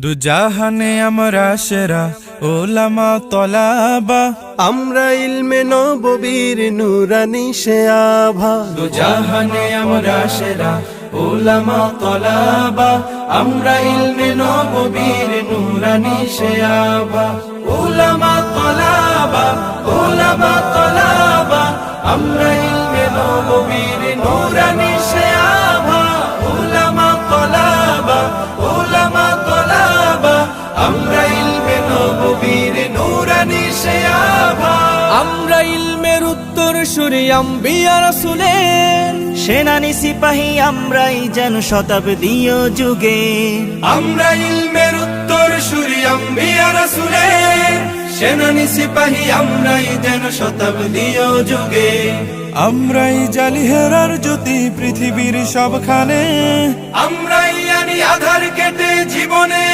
দুজাহানে আমরা সেরা ওলামা তলাবা, আমরা ইলমে নববীর নূরানি সে আভা। দুজাহানে আমরা সেরা ওলামা তলাবা, আমরা ইলমে নববীর নূরানি সে আভা। ওলামা তলাবা, ওলামা তলাবা, আমরা ইলমে নববীর নূরানি সে আভা। ওলামা তলাবা, ওলামা তলাবা, আমরা ইলমে নববীর নূরানি সে আভা। আমরা ইলমের উত্তর সূরি আম্বিয়া রাসূলের সেনানি সিপাহী আমরাই যেন শতাব্দী ও যুগে। আমরা ইলমের উত্তর সূরি আম্বিয়া রাসূলের সেনানি সিপাহী আমরাই যেন শতাব্দী ও যুগে। আমরাই জালিহেরার জ্যোতি পৃথিবীর সবখানে, আমরাই আনি আধার কেটে জীবনে।